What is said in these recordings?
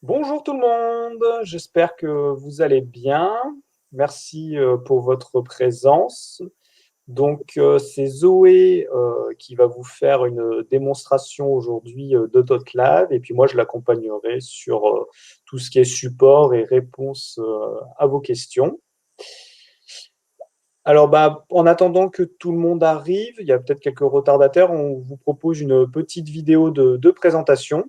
Bonjour tout le monde, j'espère que vous allez bien. Merci pour votre présence. C'est Zoé qui va vous faire une démonstration aujourd'hui de .Lab et puis moi je l'accompagnerai sur tout ce qui est support et réponse à vos questions. Alors, en attendant que tout le monde arrive, il y a peut-être quelques retardataires, on vous propose une petite vidéo de présentation.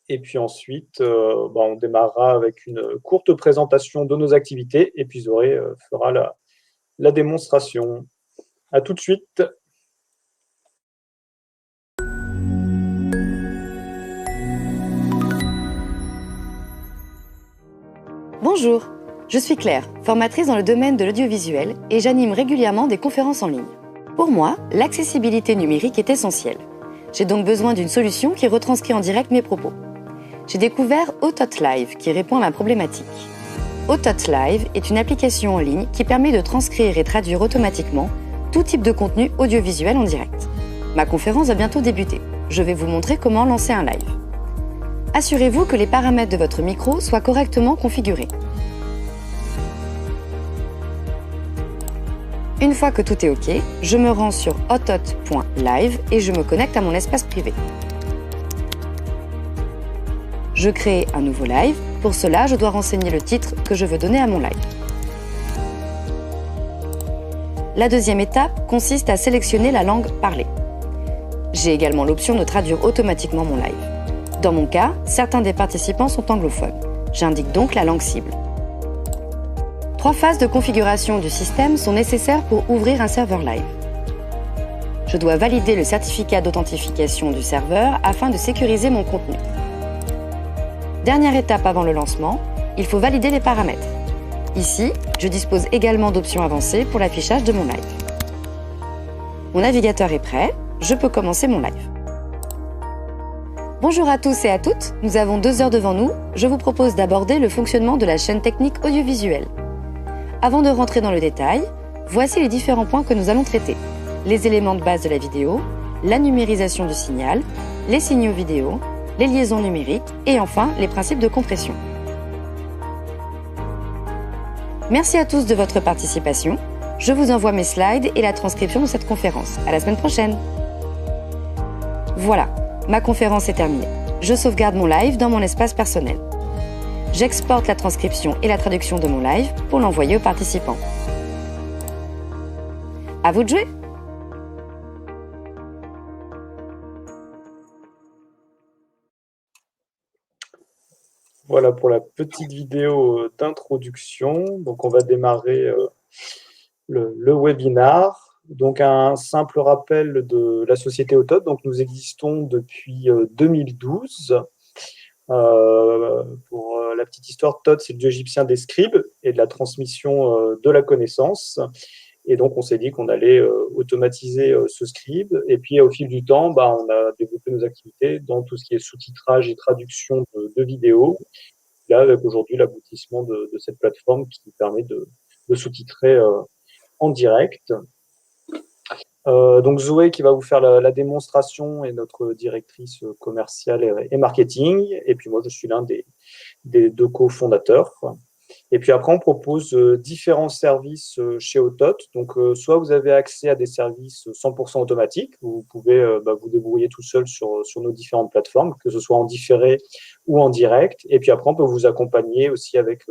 Et puis ensuite, on démarrera avec une courte présentation de nos activités et puis Zoé fera la démonstration. À tout de suite. Bonjour, je suis Claire, formatrice dans le domaine de l'audiovisuel et j'anime régulièrement des conférences en ligne. Pour moi, l'accessibilité numérique est essentielle. J'ai donc besoin d'une solution qui retranscrit en direct mes propos. J'ai découvert Autot Live qui répond à ma problématique. Autot Live est une application en ligne qui permet de transcrire et traduire automatiquement tout type de contenu audiovisuel en direct. Ma conférence va bientôt débuter. Je vais vous montrer comment lancer un live. Assurez-vous que les paramètres de votre micro soient correctement configurés. Une fois que tout est OK, je me rends sur autot.live et je me connecte à mon espace privé. Je crée un nouveau live. Pour cela, je dois renseigner le titre que je veux donner à mon live. La deuxième étape consiste à sélectionner la langue parlée. J'ai également l'option de traduire automatiquement mon live. Dans mon cas, certains des participants sont anglophones. J'indique donc la langue cible. 3 phases de configuration du système sont nécessaires pour ouvrir un serveur live. Je dois valider le certificat d'authentification du serveur afin de sécuriser mon contenu. Dernière étape avant le lancement, il faut valider les paramètres. Ici, je dispose également d'options avancées pour l'affichage de mon live. Mon navigateur est prêt, je peux commencer mon live. Bonjour à tous et à toutes, nous avons 2 heures devant nous. Je vous propose d'aborder le fonctionnement de la chaîne technique audiovisuelle. Avant de rentrer dans le détail, voici les différents points que nous allons traiter. Les éléments de base de la vidéo, la numérisation du signal, les signaux vidéo, les liaisons numériques et enfin les principes de compression. Merci à tous de votre participation. Je vous envoie mes slides et la transcription de cette conférence. À la semaine prochaine. Voilà. Ma conférence est terminée. Je sauvegarde mon live dans mon espace personnel. J'exporte la transcription et la traduction de mon live pour l'envoyer aux participants. À vous de jouer! Voilà pour la petite vidéo d'introduction. Donc, on va démarrer le webinar. Donc, un simple rappel de la société Autot. Donc, nous existons depuis 2012. Pour la petite histoire, Todd, c'est le dieu égyptien des scribes et de la transmission de la connaissance. Et donc, on s'est dit qu'on allait automatiser ce scribe. Et puis, au fil du temps, on a développé nos activités dans tout ce qui est sous-titrage et traduction de vidéos. Là, avec aujourd'hui l'aboutissement de cette plateforme qui permet de sous-titrer en direct. Donc Zoé qui va vous faire la démonstration est notre directrice commerciale et marketing. Et puis moi, je suis l'un des 2 cofondateurs. Et puis après, on propose différents services chez Autot. Donc, soit vous avez accès à des services 100% automatiques, où vous pouvez vous débrouiller tout seul sur nos différentes plateformes, que ce soit en différé ou en direct. Et puis après, on peut vous accompagner aussi avec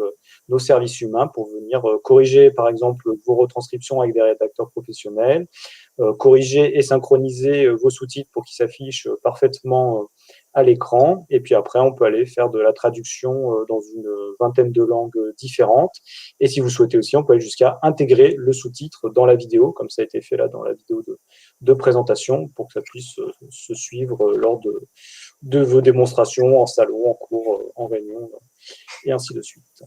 nos services humains pour venir corriger, par exemple, vos retranscriptions avec des rédacteurs professionnels, corriger et synchroniser vos sous-titres pour qu'ils s'affichent parfaitement à l'écran. Et puis après, on peut aller faire de la traduction dans une vingtaine de langues différentes. Et si vous souhaitez aussi, on peut aller jusqu'à intégrer le sous-titre dans la vidéo, comme ça a été fait là dans la vidéo de présentation, pour que ça puisse se suivre lors de vos démonstrations en salon, en cours, en réunion, et ainsi de suite.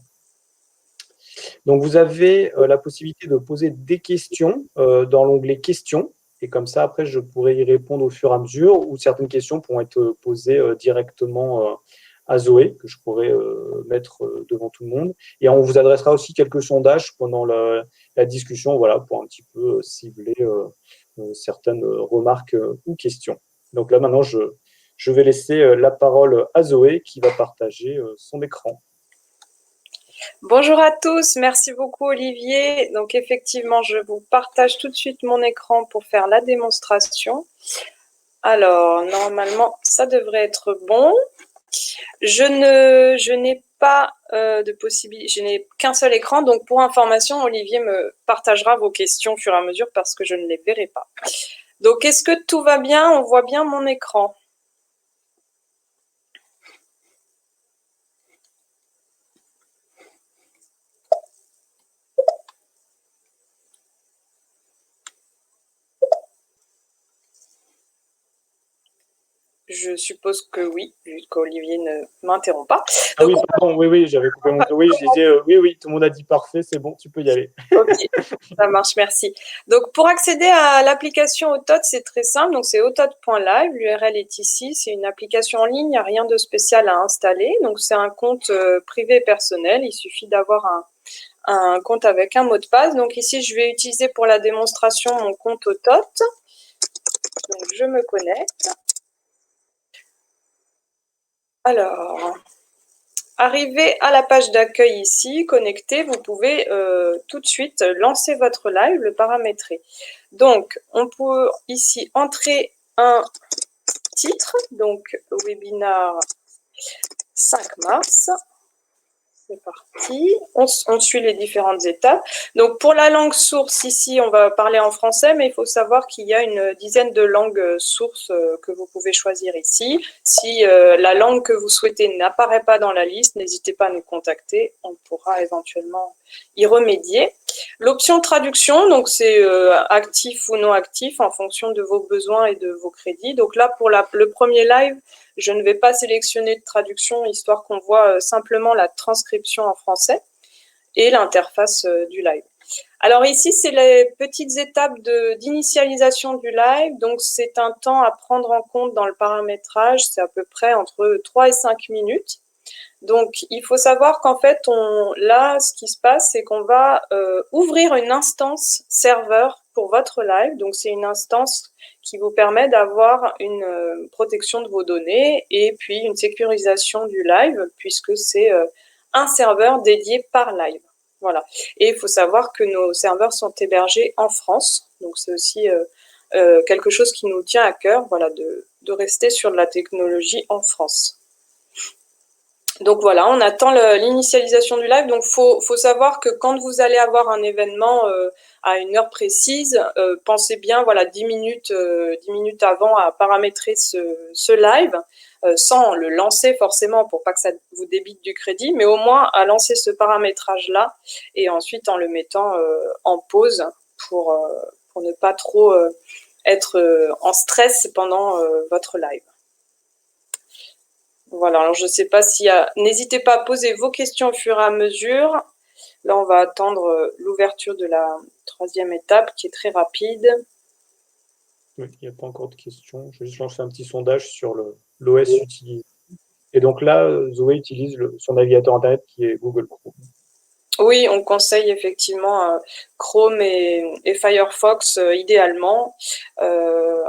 Donc, vous avez la possibilité de poser des questions dans l'onglet questions. Et comme ça, après, je pourrai y répondre au fur et à mesure, ou certaines questions pourront être posées directement à Zoé, que je pourrai mettre devant tout le monde. Et on vous adressera aussi quelques sondages pendant la discussion, voilà, pour un petit peu cibler certaines remarques ou questions. Donc là, maintenant, je je vais laisser la parole à Zoé qui va partager son écran. Bonjour à tous, merci beaucoup Olivier. Donc effectivement, je vous partage tout de suite mon écran pour faire la démonstration. Alors, normalement, ça devrait être bon. Je n'ai pas de possibilité, je n'ai qu'un seul écran, donc pour information, Olivier me partagera vos questions au fur et à mesure parce que je ne les verrai pas. Donc, est-ce que tout va bien? On voit bien mon écran? Je suppose que oui, vu qu'Olivier ne m'interrompt pas. Ah oui, pardon, oui, j'avais coupé mon... Oui, je disais, oui, tout le monde a dit parfait, c'est bon, tu peux y aller. Ok, ça marche, merci. Donc, pour accéder à l'application Autot, c'est très simple. Donc, c'est autot.live. L'URL est ici. C'est une application en ligne. Il n'y a rien de spécial à installer. Donc, c'est un compte privé personnel. Il suffit d'avoir un compte avec un mot de passe. Donc, ici, je vais utiliser pour la démonstration mon compte Autot. Donc, je me connecte. Alors, arrivé à la page d'accueil ici, connecté, vous pouvez tout de suite lancer votre live, le paramétrer. Donc, on peut ici entrer un titre, donc webinar 5 mars. C'est parti. On suit les différentes étapes. Donc, pour la langue source, ici, on va parler en français, mais il faut savoir qu'il y a une dizaine de langues sources que vous pouvez choisir ici. Si la langue que vous souhaitez n'apparaît pas dans la liste, n'hésitez pas à nous contacter. On pourra éventuellement y remédier. L'option traduction, donc c'est actif ou non actif en fonction de vos besoins et de vos crédits. Donc là, pour le premier live, je ne vais pas sélectionner de traduction, histoire qu'on voit simplement la transcription en français et l'interface du live. Alors ici, c'est les petites étapes d'initialisation du live. Donc, c'est un temps à prendre en compte dans le paramétrage. C'est à peu près entre 3 et 5 minutes. Donc, il faut savoir qu'en fait, là, ce qui se passe, c'est qu'on va ouvrir une instance serveur pour votre live. Donc, c'est une instance qui vous permet d'avoir une protection de vos données et puis une sécurisation du live, puisque c'est un serveur dédié par live. Voilà. Et il faut savoir que nos serveurs sont hébergés en France. Donc, c'est aussi quelque chose qui nous tient à cœur, voilà, de rester sur de la technologie en France. Donc voilà, on attend l'initialisation du live. Donc faut savoir que quand vous allez avoir un événement à une heure précise, pensez bien, voilà, 10 minutes avant à paramétrer ce live, sans le lancer forcément pour pas que ça vous débite du crédit, mais au moins à lancer ce paramétrage-là et ensuite en le mettant en pause pour ne pas trop être en stress pendant votre live. Voilà, alors je ne sais pas s'il y a... N'hésitez pas à poser vos questions au fur et à mesure. Là, on va attendre l'ouverture de la troisième étape qui est très rapide. Oui, il n'y a pas encore de questions. Je vais juste lancer un petit sondage sur l'OS utilisé. Et donc là, Zoé utilise son navigateur Internet qui est Google Chrome. Oui, on conseille effectivement Chrome et Firefox idéalement.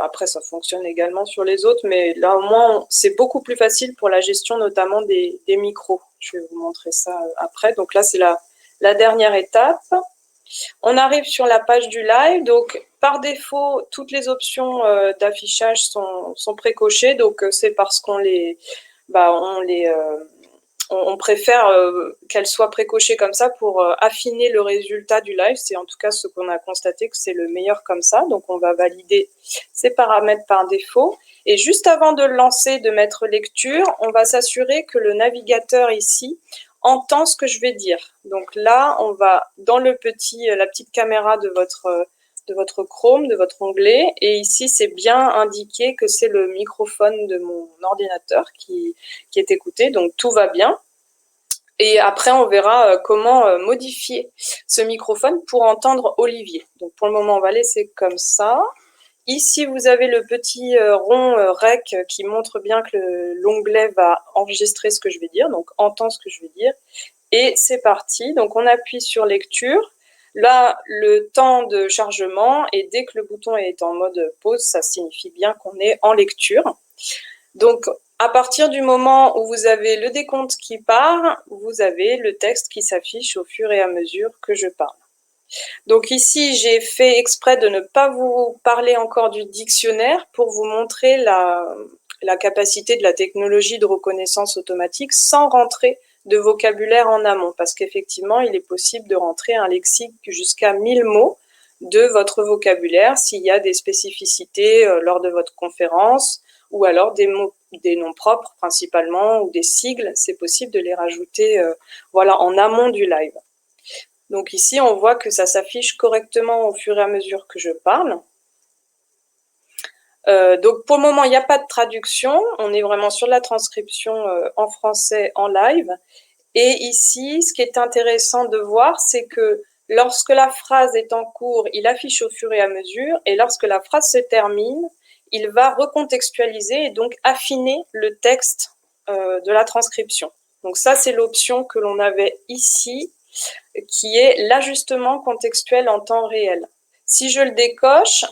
Après, ça fonctionne également sur les autres, mais là au moins, c'est beaucoup plus facile pour la gestion notamment des micros. Je vais vous montrer ça après. Donc là, c'est la dernière étape. On arrive sur la page du live. Donc, par défaut, toutes les options d'affichage sont précochées. Donc, c'est parce qu'on on préfère qu'elle soit précochée comme ça pour affiner le résultat du live. C'est en tout cas ce qu'on a constaté que c'est le meilleur comme ça. Donc, on va valider ces paramètres par défaut. Et juste avant de le lancer, de mettre lecture, on va s'assurer que le navigateur ici entend ce que je vais dire. Donc là, on va dans la petite caméra de votre Chrome, de votre onglet. Et ici, c'est bien indiqué que c'est le microphone de mon ordinateur qui est écouté. Donc, tout va bien. Et après, on verra comment modifier ce microphone pour entendre Olivier. Donc, pour le moment, on va laisser comme ça. Ici, vous avez le petit rond REC qui montre bien que l'onglet va enregistrer ce que je vais dire, donc entend ce que je vais dire. Et c'est parti. Donc, on appuie sur lecture. Là, le temps de chargement, et dès que le bouton est en mode pause, ça signifie bien qu'on est en lecture. Donc, à partir du moment où vous avez le décompte qui part, vous avez le texte qui s'affiche au fur et à mesure que je parle. Donc ici, j'ai fait exprès de ne pas vous parler encore du dictionnaire pour vous montrer la capacité de la technologie de reconnaissance automatique sans rentrer de vocabulaire en amont, parce qu'effectivement, il est possible de rentrer un lexique jusqu'à 1000 mots de votre vocabulaire s'il y a des spécificités lors de votre conférence, ou alors des mots, des noms propres principalement, ou des sigles, c'est possible de les rajouter voilà, en amont du live. Donc ici, on voit que ça s'affiche correctement au fur et à mesure que je parle. Donc pour le moment, il n'y a pas de traduction, on est vraiment sur la transcription en français en live. Et ici, ce qui est intéressant de voir, c'est que lorsque la phrase est en cours, il affiche au fur et à mesure, et lorsque la phrase se termine, il va recontextualiser et donc affiner le texte de la transcription. Donc ça, c'est l'option que l'on avait ici, qui est l'ajustement contextuel en temps réel. Si je le décoche,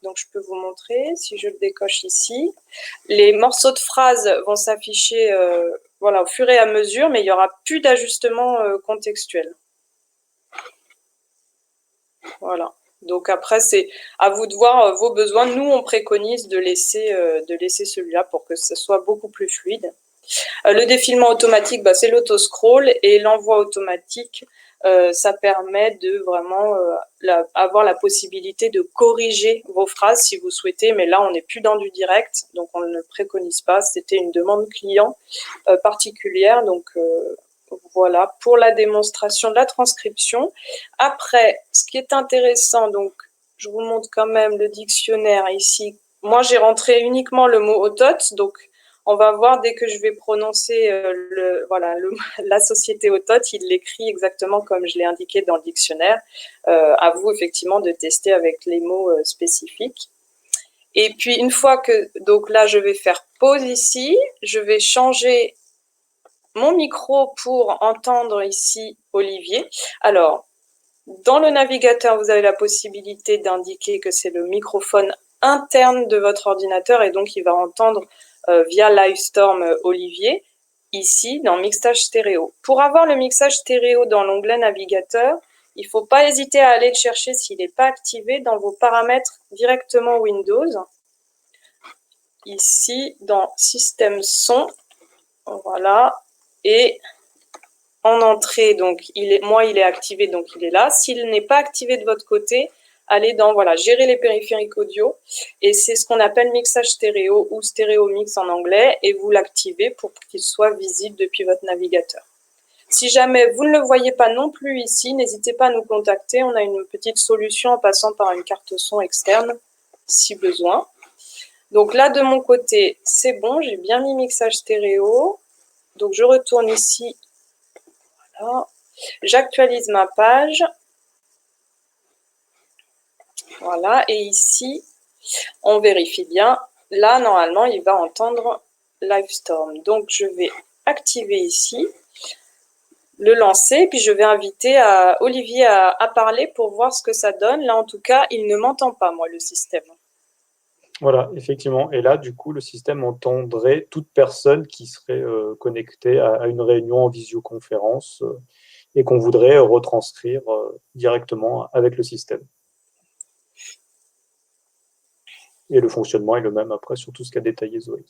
donc je peux vous montrer, si je le décoche ici, les morceaux de phrases vont s'afficher voilà, au fur et à mesure, mais il n'y aura plus d'ajustement contextuel. Voilà. Donc après, c'est à vous de voir vos besoins. Nous, on préconise de laisser celui-là pour que ce soit beaucoup plus fluide. Le défilement automatique, c'est l'autoscroll, et l'envoi automatique, ça permet de vraiment avoir la possibilité de corriger vos phrases si vous souhaitez, mais là on n'est plus dans du direct, donc on ne le préconise pas. C'était une demande client particulière, donc voilà pour la démonstration de la transcription. Après, ce qui est intéressant, donc je vous montre quand même le dictionnaire ici. Moi j'ai rentré uniquement le mot autote, donc on va voir dès que je vais prononcer la société autote, il l'écrit exactement comme je l'ai indiqué dans le dictionnaire. À vous effectivement de tester avec les mots spécifiques. Et puis une fois que, donc là je vais faire pause ici, je vais changer mon micro pour entendre ici Olivier. Alors, dans le navigateur, vous avez la possibilité d'indiquer que c'est le microphone interne de votre ordinateur, et donc il va entendre via Livestorm Olivier, ici dans mixage stéréo. Pour avoir le mixage stéréo dans l'onglet navigateur, il ne faut pas hésiter à aller le chercher s'il n'est pas activé dans vos paramètres directement Windows. Ici, dans Système Son, voilà, et en entrée, donc il est activé, donc il est là. S'il n'est pas activé de votre côté, allez dans gérer les périphériques audio, et c'est ce qu'on appelle mixage stéréo ou stéréo mix en anglais, et vous l'activez pour qu'il soit visible depuis votre navigateur. Si jamais vous ne le voyez pas non plus ici, n'hésitez pas à nous contacter, on a une petite solution en passant par une carte son externe si besoin. Donc là de mon côté c'est bon, j'ai bien mis mixage stéréo, donc je retourne ici, voilà. J'actualise ma page. Voilà, et ici, on vérifie bien. Là, normalement, il va entendre Livestorm. Donc, je vais activer ici, le lancer, puis je vais inviter Olivier à parler pour voir ce que ça donne. Là, en tout cas, il ne m'entend pas, moi, le système. Voilà, effectivement. Et là, du coup, le système entendrait toute personne qui serait connectée à une réunion en visioconférence et qu'on voudrait retranscrire directement avec le système. Et le fonctionnement est le même après sur tout ce qu'a détaillé Zoé.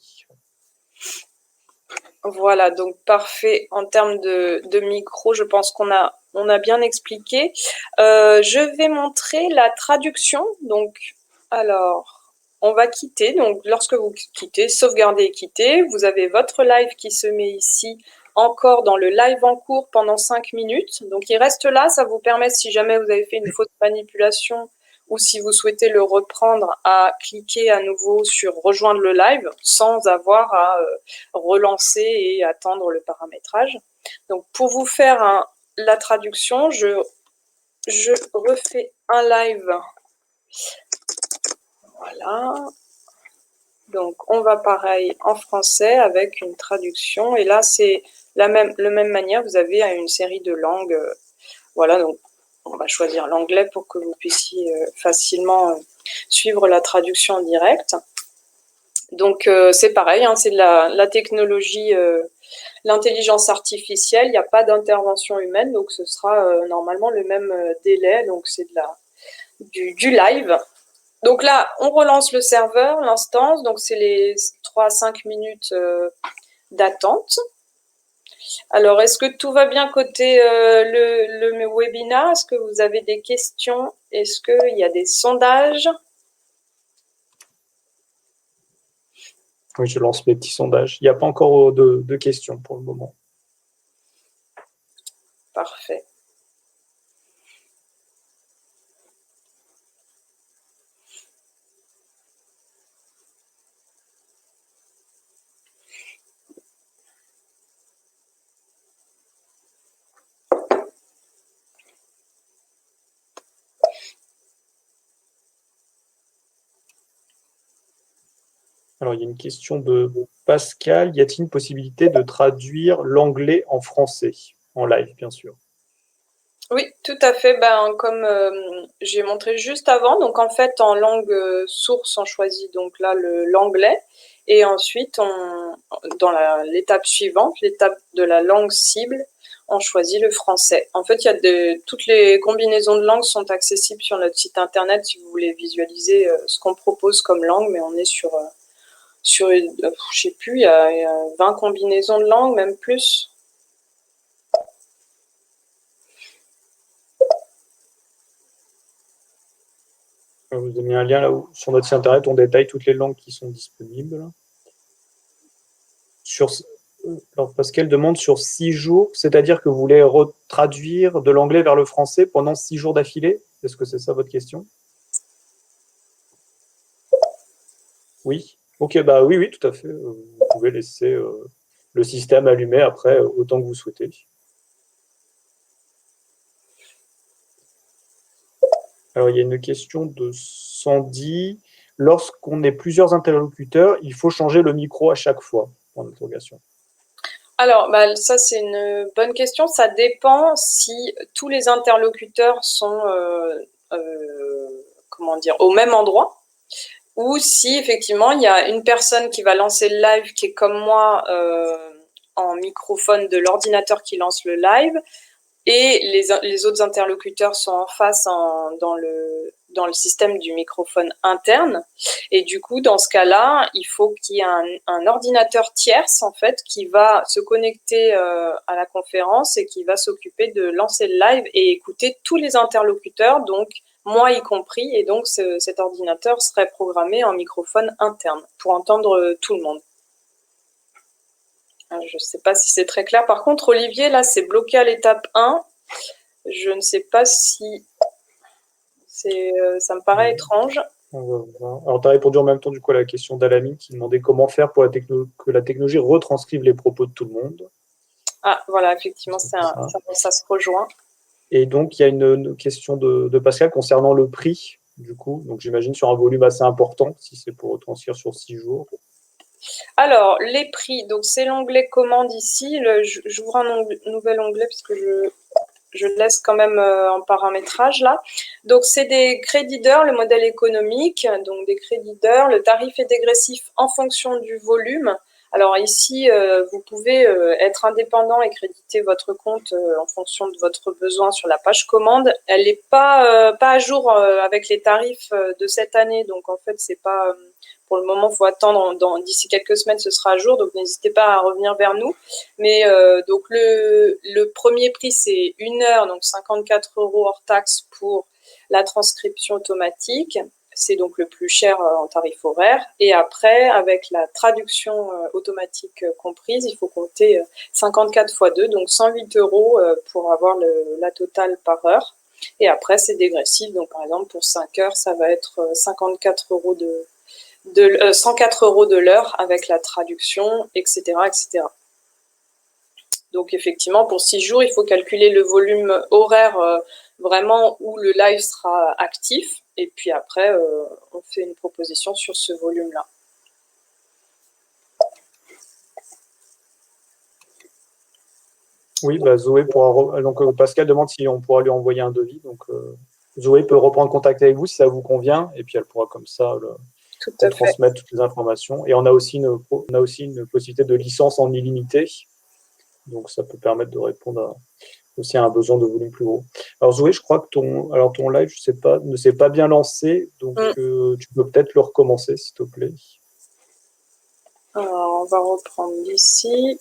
Voilà, donc parfait. En termes de micro, je pense qu'on a bien expliqué. Je vais montrer la traduction. Donc, alors, on va quitter. Donc, lorsque vous quittez, sauvegarder et quitter, vous avez votre live qui se met ici, encore dans le live en cours pendant 5 minutes. Donc, il reste là. Ça vous permet, si jamais vous avez fait une faute de manipulation, ou si vous souhaitez le reprendre, à cliquer à nouveau sur rejoindre le live sans avoir à relancer et attendre le paramétrage. Donc pour vous faire la traduction, je refais un live. Voilà. Donc on va pareil en français avec une traduction, et là c'est la même manière, vous avez une série de langues. Voilà, donc on va choisir l'anglais pour que vous puissiez facilement suivre la traduction en direct. Donc, c'est pareil, hein, c'est de la technologie, l'intelligence artificielle, il n'y a pas d'intervention humaine, donc ce sera normalement le même délai, donc c'est du live. Donc là, on relance le serveur, l'instance, donc c'est les 3 à 5 minutes d'attente. Alors, est-ce que tout va bien côté le webinar? Est-ce que vous avez des questions? Est-ce qu'il y a des sondages? Oui, je lance mes petits sondages. Il n'y a pas encore de questions pour le moment. Parfait. Alors, il y a une question de Pascal. Y a-t-il une possibilité de traduire l'anglais en français, en live, bien sûr? Oui, tout à fait. Ben, comme j'ai montré juste avant, donc en fait, en langue source, on choisit donc là l'anglais. Et ensuite, dans l'étape suivante, l'étape de la langue cible, on choisit le français. En fait, toutes les combinaisons de langues sont accessibles sur notre site internet si vous voulez visualiser ce qu'on propose comme langue, mais on est sur je sais plus, il y a 20 combinaisons de langues, même plus. Je vous ai mis un lien là où, sur notre site internet, on détaille toutes les langues qui sont disponibles. Alors Pascal demande sur 6 jours, c'est-à-dire que vous voulez traduire de l'anglais vers le français pendant 6 jours d'affilée? Est-ce que c'est ça votre question? Oui. Ok, bah oui, oui, tout à fait. Vous pouvez laisser le système allumé après autant que vous souhaitez. Alors, il y a une question de Sandy. Lorsqu'on est plusieurs interlocuteurs, il faut changer le micro à chaque fois, en interrogation. Alors, bah, ça, c'est une bonne question. Ça dépend si tous les interlocuteurs sont, comment dire, au même endroit, ou si effectivement il y a une personne qui va lancer le live qui est comme moi en microphone de l'ordinateur qui lance le live, et les autres interlocuteurs sont en face dans le système du microphone interne. Et du coup, dans ce cas-là, il faut qu'il y ait un ordinateur tierce, en fait, qui va se connecter à la conférence et qui va s'occuper de lancer le live et écouter tous les interlocuteurs, donc moi y compris. Et donc, cet ordinateur serait programmé en microphone interne pour entendre tout le monde. Je ne sais pas si c'est très clair. Par contre, Olivier, là, c'est bloqué à l'étape 1. Je ne sais pas si ça me paraît étrange. On va voir. Alors, tu as répondu en même temps du coup à la question d'Alami qui demandait comment faire pour que la technologie retranscrive les propos de tout le monde. Ah, voilà, effectivement, ça se rejoint. Et donc, il y a une question de Pascal concernant le prix, du coup. Donc, j'imagine sur un volume assez important, si c'est pour retranscrire sur 6 jours. Alors, les prix, donc c'est l'onglet commande ici. J'ouvre un nouvel onglet parce que je laisse quand même en paramétrage là. Donc, c'est des crédits d'heure, le modèle économique. Donc, des crédits d'heure. Le tarif est dégressif en fonction du volume. Alors ici, vous pouvez être indépendant et créditer votre compte en fonction de votre besoin sur la page commande. Elle n'est pas à jour avec les tarifs de cette année. Donc, en fait, c'est pas... pour le moment, il faut attendre. D'ici quelques semaines, ce sera à jour. Donc, n'hésitez pas à revenir vers nous. Mais donc, le premier prix, c'est 1 heure, donc 54 € hors taxe pour la transcription automatique. C'est donc le plus cher en tarif horaire. Et après, avec la traduction automatique comprise, il faut compter 54 x 2, donc 108 € pour avoir la totale par heure. Et après, c'est dégressif. Donc, par exemple, pour 5 heures, ça va être 54 € 104 € de l'heure avec la traduction, etc., etc. Donc effectivement, pour 6 jours, il faut calculer le volume horaire vraiment où le live sera actif. Et puis après, on fait une proposition sur ce volume-là. Oui, bah, Zoé pourra. Donc, Pascal demande si on pourra lui envoyer un devis. Donc, Zoé peut reprendre contact avec vous si ça vous convient. Et puis, elle pourra comme ça Tout pour à fait. transmettre toutes les informations. Et on a aussi une possibilité de licence en illimité. Donc, ça peut permettre de répondre aussi à un besoin de volume plus gros. Alors, Zoé, je crois que ton live, je sais pas, ne s'est pas bien lancé. Donc, tu peux peut-être le recommencer, s'il te plaît. Alors, on va reprendre d'ici.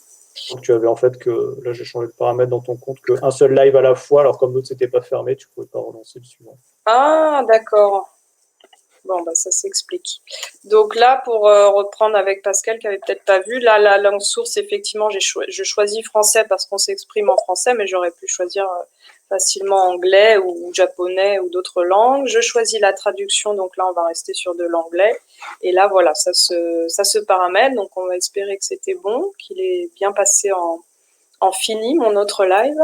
Donc, tu avais en fait que, là j'ai changé de paramètre dans ton compte, qu'un seul live à la fois, alors comme l'autre n'était pas fermé, tu ne pouvais pas relancer le suivant. Ah, d'accord. Bon, bah, ça s'explique. Donc là, pour reprendre avec Pascal, qui avait peut-être pas vu, là, la langue source, effectivement, je choisis français parce qu'on s'exprime en français, mais j'aurais pu choisir facilement anglais ou japonais ou d'autres langues. Je choisis la traduction, donc là, on va rester sur de l'anglais. Et là, voilà, ça se paramètre. Donc, on va espérer que c'était bon, qu'il est bien passé en fini, mon autre live.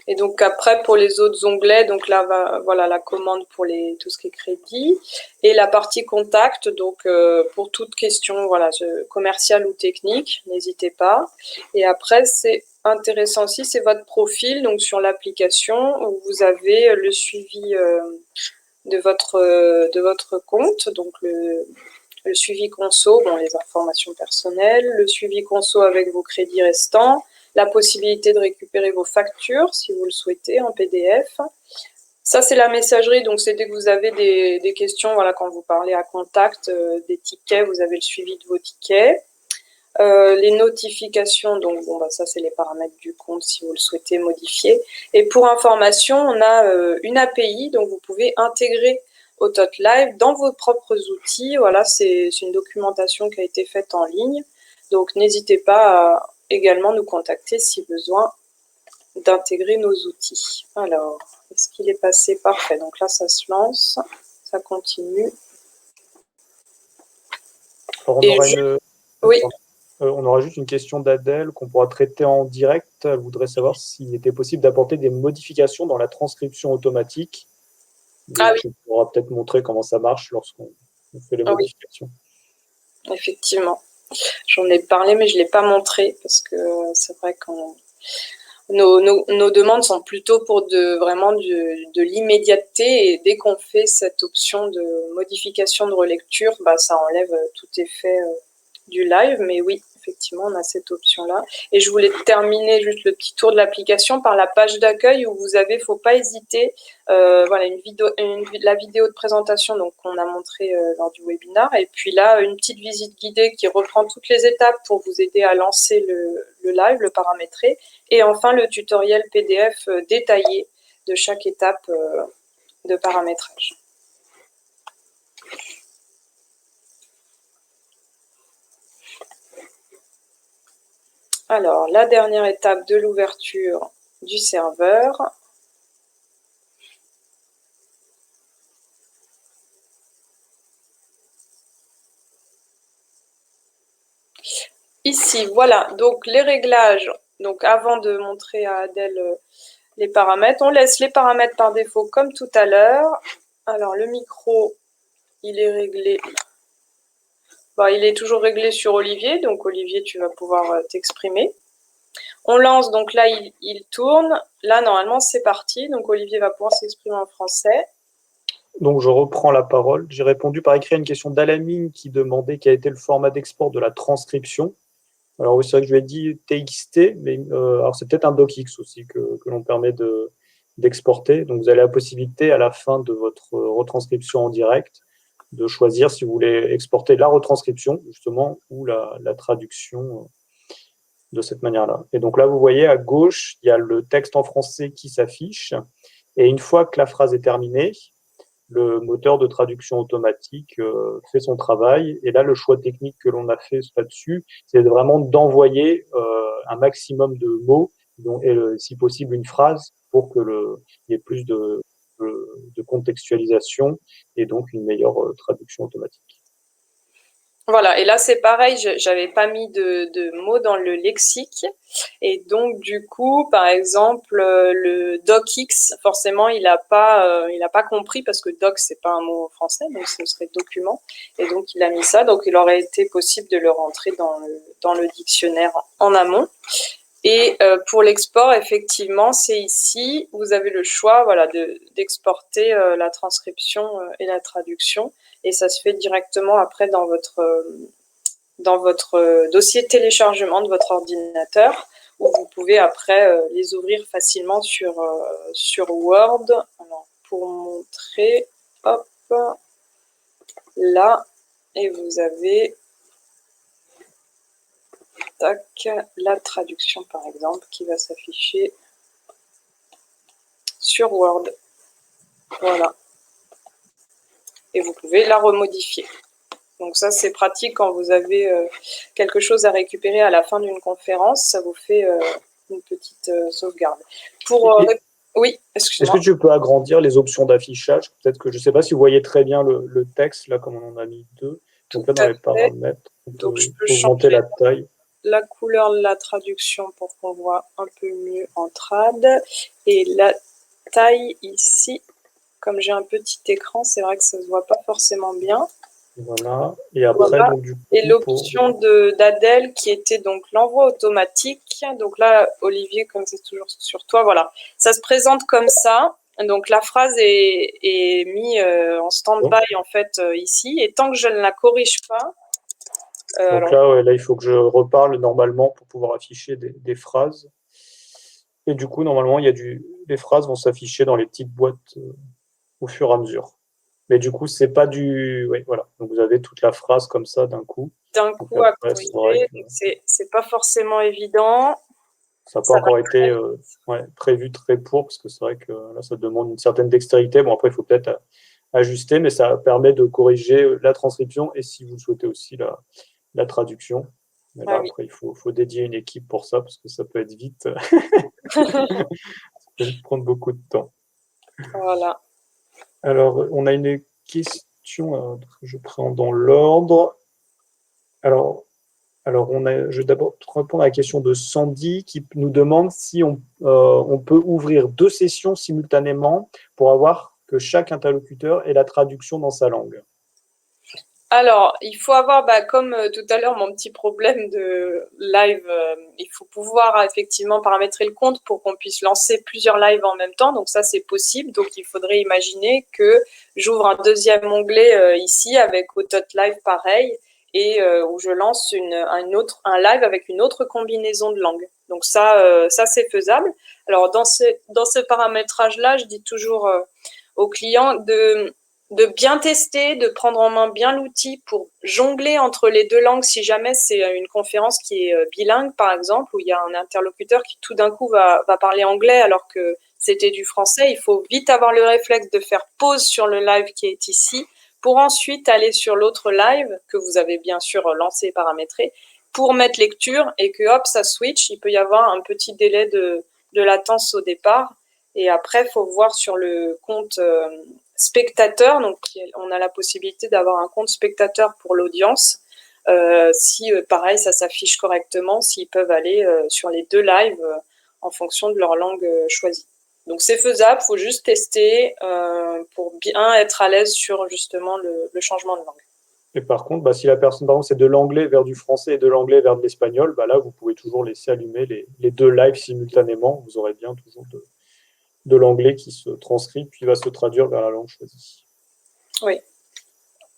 Et donc après, pour les autres onglets, donc là, voilà la commande pour tout ce qui est crédit. Et la partie contact, donc pour toute question voilà, commerciale ou technique, n'hésitez pas. Et après, c'est intéressant aussi, c'est votre profil, donc sur l'application, où vous avez le suivi de votre compte, donc le suivi conso, bon, les informations personnelles, le suivi conso avec vos crédits restants, la possibilité de récupérer vos factures si vous le souhaitez en PDF. Ça, c'est la messagerie, donc c'est dès que vous avez des questions, voilà, quand vous parlez à contact, des tickets, vous avez le suivi de vos tickets. Les notifications, donc bon, bah, ça c'est les paramètres du compte si vous le souhaitez modifier. Et pour information, on a une API, donc vous pouvez intégrer AutoLive dans vos propres outils. Voilà, c'est une documentation qui a été faite en ligne. Donc n'hésitez pas à également nous contacter si besoin d'intégrer nos outils. Alors, est-ce qu'il est passé? Parfait. Donc là, ça se lance, ça continue. Alors, Oui. On aura juste une question d'Adèle qu'on pourra traiter en direct. Elle voudrait savoir s'il était possible d'apporter des modifications dans la transcription automatique. Donc, oui. tu pourras peut-être montrer comment ça marche lorsqu'on fait les modifications. Oui. Effectivement. J'en ai parlé, mais je ne l'ai pas montré parce que c'est vrai que nos demandes sont plutôt pour vraiment de l'immédiateté et dès qu'on fait cette option de modification de relecture, bah, ça enlève tout effet du live. Mais oui, effectivement, on a cette option-là. Et je voulais terminer juste le petit tour de l'application par la page d'accueil où vous avez, faut pas hésiter, voilà, la vidéo de présentation donc qu'on a montré lors du webinaire, et puis là une petite visite guidée qui reprend toutes les étapes pour vous aider à lancer le live, le paramétrer, et enfin le tutoriel PDF détaillé de chaque étape de paramétrage. Alors, la dernière étape de l'ouverture du serveur. Ici, voilà, donc les réglages. Donc, avant de montrer à Adèle les paramètres, on laisse les paramètres par défaut comme tout à l'heure. Alors, le micro, il est réglé. Bon, il est toujours réglé sur Olivier, donc Olivier, tu vas pouvoir t'exprimer. On lance, donc là, il tourne. Là, normalement, c'est parti. Donc, Olivier va pouvoir s'exprimer en français. Donc, je reprends la parole. J'ai répondu par écrit à une question d'Alamine qui demandait quel était le format d'export de la transcription. Alors, oui, c'est vrai que je lui ai dit TXT, mais alors c'est peut-être un DocX aussi que l'on permet d'exporter. Donc, vous avez la possibilité à la fin de votre retranscription en direct de choisir si vous voulez exporter la retranscription, justement, ou la traduction de cette manière-là. Et donc là, vous voyez à gauche, il y a le texte en français qui s'affiche. Et une fois que la phrase est terminée, le moteur de traduction automatique fait son travail. Et là, le choix technique que l'on a fait là-dessus, c'est vraiment d'envoyer un maximum de mots, et si possible une phrase, pour qu'il y ait plus de contextualisation et donc une meilleure traduction automatique. Voilà, et là c'est pareil, j'avais pas mis de mots dans le lexique, et donc du coup, par exemple, le docx, forcément, il a pas compris parce que doc c'est pas un mot français, donc ce serait document, et donc il a mis ça, donc il aurait été possible de le rentrer dans le dictionnaire en amont. Et pour l'export, effectivement, c'est ici. Vous avez le choix voilà, d'exporter la transcription et la traduction. Et ça se fait directement après dans votre dossier téléchargement de votre ordinateur, où vous pouvez après les ouvrir facilement sur Word. Alors, pour montrer, hop, là, et vous avez tac, la traduction par exemple qui va s'afficher sur Word. Voilà. Et vous pouvez la remodifier. Donc ça, c'est pratique quand vous avez quelque chose à récupérer à la fin d'une conférence. Ça vous fait une petite sauvegarde. Oui, excusez-moi. Est-ce que tu peux agrandir les options d'affichage? Peut-être que je ne sais pas si vous voyez très bien le texte, là, comme on en a mis deux. Donc là, dans les paramètres, on peut augmenter la taille. La couleur de la traduction pour qu'on voit un peu mieux en trad. Et la taille ici, comme j'ai un petit écran, c'est vrai que ça ne se voit pas forcément bien. Voilà. Et après, voilà. donc, du coup, et l'option d'Adèle qui était donc l'envoi automatique. Donc là, Olivier, comme c'est toujours sur toi, voilà. Ça se présente comme ça. Donc la phrase est mise en stand-by en fait ici. Et tant que je ne la corrige pas, donc là, il faut que je reparle normalement pour pouvoir afficher des phrases. Et du coup, normalement, les phrases vont s'afficher dans les petites boîtes au fur et à mesure. Mais du coup, c'est pas du... Oui, voilà. Donc, vous avez toute la phrase comme ça d'un coup. À corriger. C'est pas forcément évident. Ça n'a pas encore été prévu très pour, parce que c'est vrai que là, ça demande une certaine dextérité. Bon, après, il faut peut-être ajuster, mais ça permet de corriger la transcription et si vous souhaitez aussi la traduction. Mais là, après, il faut dédier une équipe pour ça, parce que ça peut être vite. Ça peut prendre beaucoup de temps. Voilà. Alors, on a une question que je prends dans l'ordre. Alors, je vais d'abord répondre à la question de Sandy qui nous demande si on peut ouvrir 2 sessions simultanément pour avoir que chaque interlocuteur ait la traduction dans sa langue. Alors, il faut avoir, comme tout à l'heure, mon petit problème de live, il faut pouvoir effectivement paramétrer le compte pour qu'on puisse lancer plusieurs lives en même temps. Donc ça, c'est possible. Donc, il faudrait imaginer que j'ouvre un deuxième onglet ici avec Autot Live pareil et où je lance un live avec une autre combinaison de langues. Donc ça c'est faisable. Alors, dans ce paramétrage-là, je dis toujours aux clients de bien tester, de prendre en main bien l'outil pour jongler entre les deux langues si jamais c'est une conférence qui est bilingue, par exemple, où il y a un interlocuteur qui tout d'un coup va parler anglais alors que c'était du français. Il faut vite avoir le réflexe de faire pause sur le live qui est ici pour ensuite aller sur l'autre live que vous avez bien sûr lancé et paramétré pour mettre lecture et que hop, ça switch. Il peut y avoir un petit délai de latence au départ et après, il faut voir sur le compte spectateur, donc on a la possibilité d'avoir un compte spectateur pour l'audience. Si pareil, ça s'affiche correctement, s'ils peuvent aller sur les deux lives en fonction de leur langue choisie. Donc c'est faisable, il faut juste tester pour bien être à l'aise sur justement le changement de langue. Et par contre, si la personne, par exemple, c'est de l'anglais vers du français et de l'anglais vers de l'espagnol, là, vous pouvez toujours laisser allumer les deux lives simultanément. Vous aurez bien toujours de l'anglais qui se transcrit puis va se traduire vers la langue choisie. Oui.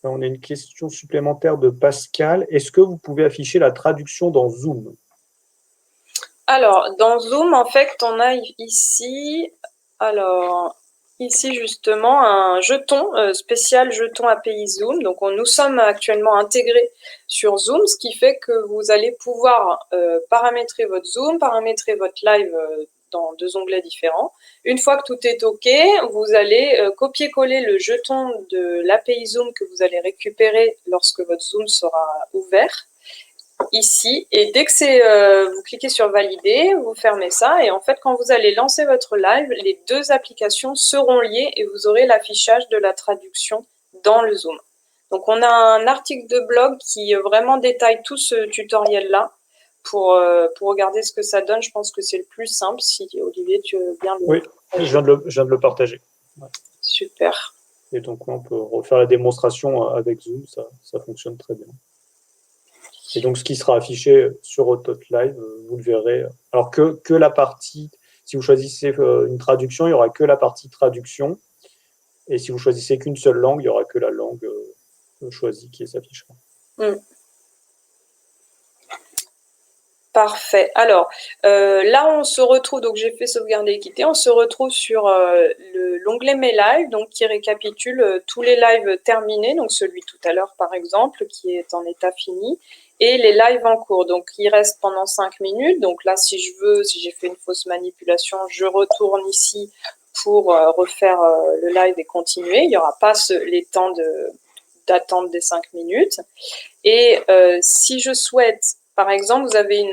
Là, on a une question supplémentaire de Pascal. Est-ce que vous pouvez afficher la traduction dans Zoom? Alors, dans Zoom, en fait, on a ici, justement, un jeton spécial jeton API Zoom. Donc, nous sommes actuellement intégrés sur Zoom, ce qui fait que vous allez pouvoir paramétrer votre Zoom, paramétrer votre live dans 2 onglets différents. Une fois que tout est OK, vous allez copier-coller le jeton de l'API Zoom que vous allez récupérer lorsque votre Zoom sera ouvert ici. Et dès que vous cliquez sur valider, vous fermez ça. Et en fait, quand vous allez lancer votre live, les 2 applications seront liées et vous aurez l'affichage de la traduction dans le Zoom. Donc, on a un article de blog qui vraiment détaille tout ce tutoriel-là. Pour regarder ce que ça donne, je pense que c'est le plus simple. Si Olivier, tu veux bien le... Oui, je viens de le partager. Ouais. Super. Et donc, on peut refaire la démonstration avec Zoom, ça fonctionne très bien. Et donc, ce qui sera affiché sur Autot Live, vous le verrez. Alors que la partie, si vous choisissez une traduction, il n'y aura que la partie traduction. Et si vous choisissez qu'une seule langue, il n'y aura que la langue choisie qui s'affichera. Parfait. Alors, là, on se retrouve, donc j'ai fait sauvegarder et quitter, on se retrouve sur l'onglet Mes lives, donc qui récapitule tous les lives terminés, donc celui tout à l'heure par exemple, qui est en état fini, et les lives en cours. Donc, il reste pendant 5 minutes. Donc là, si j'ai fait une fausse manipulation, je retourne ici pour refaire le live et continuer. Il n'y aura pas les temps d'attente des 5 minutes. Et si je souhaite, par exemple, vous avez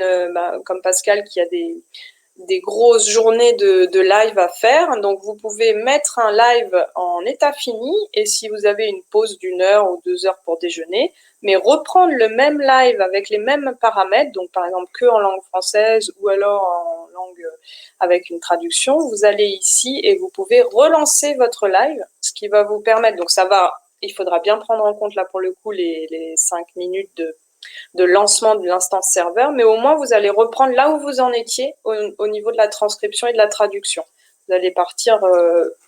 comme Pascal qui a des grosses journées de live à faire, donc vous pouvez mettre un live en état fini, et si vous avez une pause d'1 heure ou 2 heures pour déjeuner, mais reprendre le même live avec les mêmes paramètres, donc par exemple que en langue française ou alors en langue avec une traduction, vous allez ici et vous pouvez relancer votre live, ce qui va vous permettre, donc il faudra bien prendre en compte là pour le coup les 5 minutes de lancement de l'instance serveur, mais au moins vous allez reprendre là où vous en étiez au niveau de la transcription et de la traduction. Vous allez partir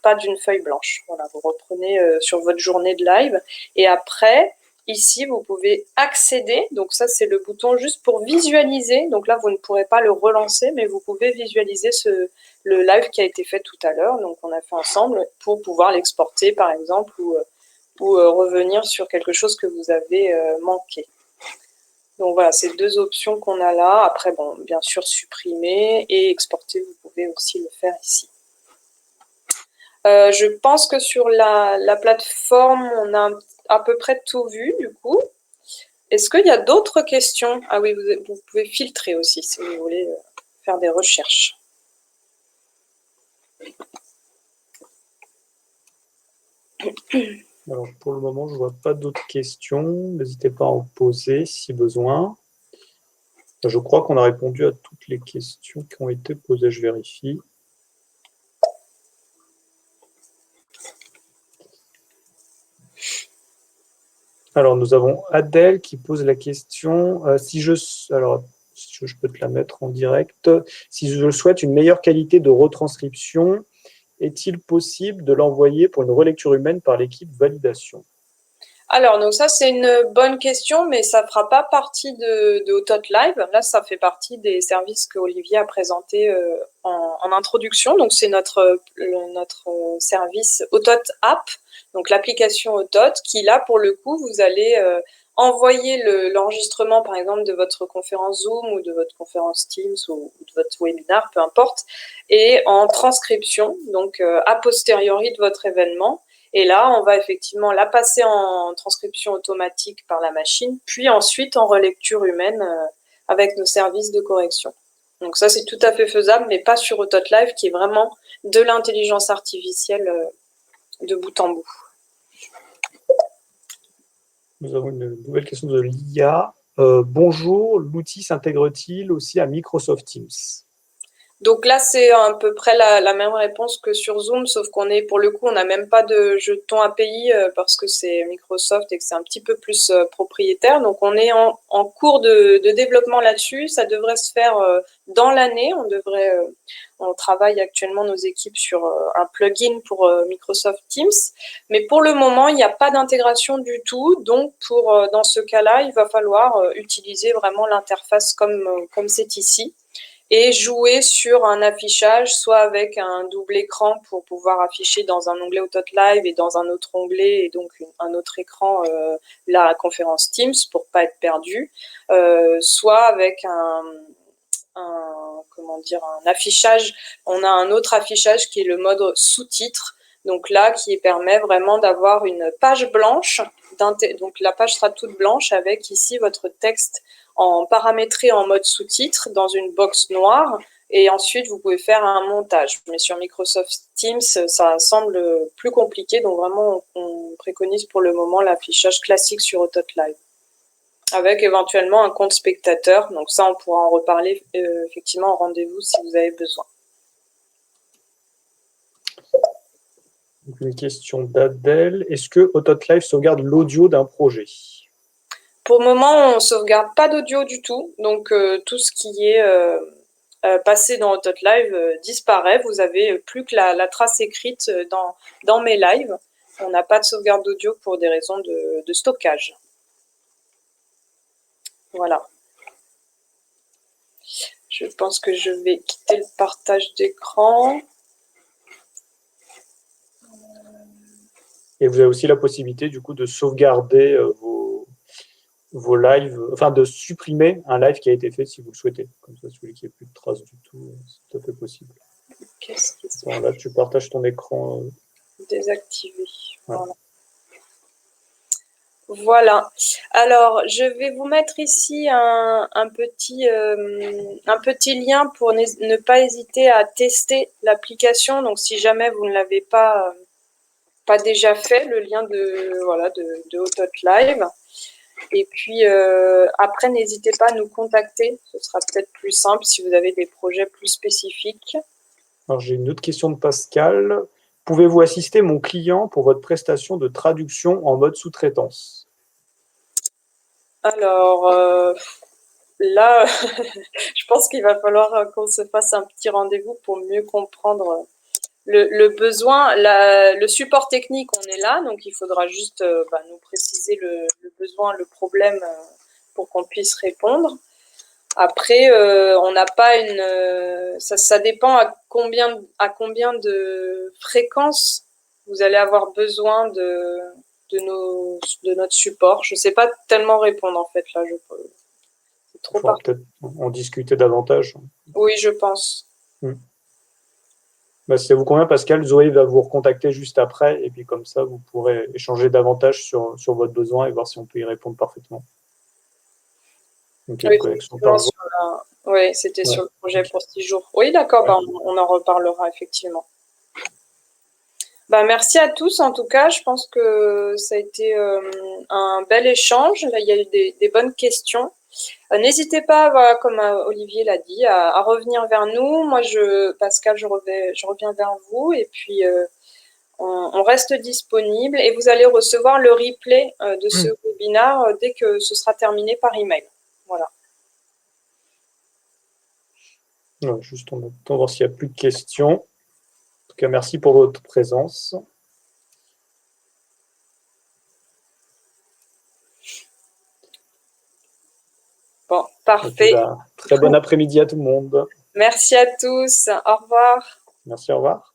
pas d'une feuille blanche. Voilà, vous reprenez sur votre journée de live, et après, ici, vous pouvez accéder. Donc ça, c'est le bouton juste pour visualiser. Donc là, vous ne pourrez pas le relancer, mais vous pouvez visualiser le live qui a été fait tout à l'heure, donc on a fait ensemble, pour pouvoir l'exporter, par exemple, ou revenir sur quelque chose que vous avez manqué. Donc voilà, c'est 2 options qu'on a là. Après, bon, bien sûr, supprimer et exporter, vous pouvez aussi le faire ici. Je pense que sur la plateforme, on a à peu près tout vu, du coup. Est-ce qu'il y a d'autres questions? Ah oui, vous pouvez filtrer aussi, si vous voulez faire des recherches. Alors, pour le moment, je ne vois pas d'autres questions. N'hésitez pas à en poser si besoin. Je crois qu'on a répondu à toutes les questions qui ont été posées. Je vérifie. Alors, nous avons Adèle qui pose la question. Si je peux te la mettre en direct. Si je souhaite une meilleure qualité de retranscription, est-il possible de l'envoyer pour une relecture humaine par l'équipe validation? Alors, donc ça, c'est une bonne question, mais ça ne fera pas partie de Autot Live. Là, ça fait partie des services que Olivier a présentés en introduction. Donc, c'est notre service Autot App, donc l'application Autot, qui là, pour le coup, vous allez envoyer l'enregistrement, par exemple, de votre conférence Zoom ou de votre conférence Teams ou de votre webinar, peu importe, et en transcription, donc a posteriori de votre événement. Et là, on va effectivement la passer en transcription automatique par la machine, puis ensuite en relecture humaine avec nos services de correction. Donc ça, c'est tout à fait faisable, mais pas sur Autot Live, qui est vraiment de l'intelligence artificielle de bout en bout. Nous avons une nouvelle question de Lia. Bonjour, l'outil s'intègre-t-il aussi à Microsoft Teams? Donc là, c'est à peu près la même réponse que sur Zoom, sauf qu'on est, pour le coup, on n'a même pas de jeton API parce que c'est Microsoft et que c'est un petit peu plus propriétaire. Donc on est en cours de développement là-dessus. Ça devrait se faire dans l'année. On travaille actuellement, nos équipes, sur un plugin pour Microsoft Teams. Mais pour le moment, il n'y a pas d'intégration du tout. Donc dans ce cas-là, il va falloir utiliser vraiment l'interface comme c'est ici, et jouer sur un affichage, soit avec un double écran pour pouvoir afficher dans un onglet Autot Live et dans un autre onglet, et donc un autre écran, la conférence Teams, pour pas être perdu, soit avec un affichage. On a un autre affichage qui est le mode sous-titres, donc là, qui permet vraiment d'avoir une page blanche. Donc la page sera toute blanche avec ici votre texte paramétré en mode sous-titres dans une box noire, et ensuite vous pouvez faire un montage. Mais sur Microsoft Teams, ça semble plus compliqué, donc vraiment on préconise pour le moment l'affichage classique sur Autot Live, avec éventuellement un compte spectateur. Donc ça, on pourra en reparler effectivement en rendez-vous si vous avez besoin. Donc une question d'Adèle. Est-ce que Autot Live sauvegarde l'audio d'un projet? Pour le moment, on ne sauvegarde pas d'audio du tout. Donc, tout ce qui est passé dans Autotlive disparaît. Vous avez plus que la trace écrite dans mes lives. On n'a pas de sauvegarde d'audio pour des raisons de stockage. Voilà. Je pense que je vais quitter le partage d'écran. Et vous avez aussi la possibilité, du coup, de sauvegarder vos lives, enfin de supprimer un live qui a été fait si vous le souhaitez. Comme ça, celui qui n'a plus de traces du tout, c'est tout à fait possible. Qu'est-ce qui se Là, tu partages ton écran. Désactivé. Ouais. Voilà. Voilà. Alors, je vais vous mettre ici un petit lien pour ne pas hésiter à tester l'application. Donc, si jamais vous ne l'avez pas déjà fait, le lien de Autotlive. Et puis, après, n'hésitez pas à nous contacter. Ce sera peut-être plus simple si vous avez des projets plus spécifiques. Alors, j'ai une autre question de Pascal. Pouvez-vous assister mon client pour votre prestation de traduction en mode sous-traitance? Alors, là, je pense qu'il va falloir qu'on se fasse un petit rendez-vous pour mieux comprendre le besoin. Le support technique, on est là, donc il faudra juste nous préciser le besoin, le problème pour qu'on puisse répondre. Après, on n'a pas une... ça dépend à combien de fréquences vous allez avoir besoin de notre support. Je ne sais pas tellement répondre, en fait, là. C'est trop Il faudra peut-être en discuter davantage. Oui, je pense. Si ça vous convient, Pascal, Zoé va vous recontacter juste après, et puis comme ça, vous pourrez échanger davantage sur votre besoin et voir si on peut y répondre parfaitement. Okay, oui, c'était sur le projet pour 6 jours. Oui, d'accord, on en reparlera effectivement. Merci à tous, en tout cas. Je pense que ça a été un bel échange. Là, il y a eu des bonnes questions. N'hésitez pas, comme Olivier l'a dit, à revenir vers nous. Moi, Pascal, je reviens vers vous et puis on reste disponible et vous allez recevoir le replay de ce webinaire dès que ce sera terminé par email. Voilà. Juste en attendant voir s'il n'y a plus de questions. En tout cas, merci pour votre présence. Bon, parfait. Très bon après-midi à tout le monde. Merci à tous. Au revoir. Merci, au revoir.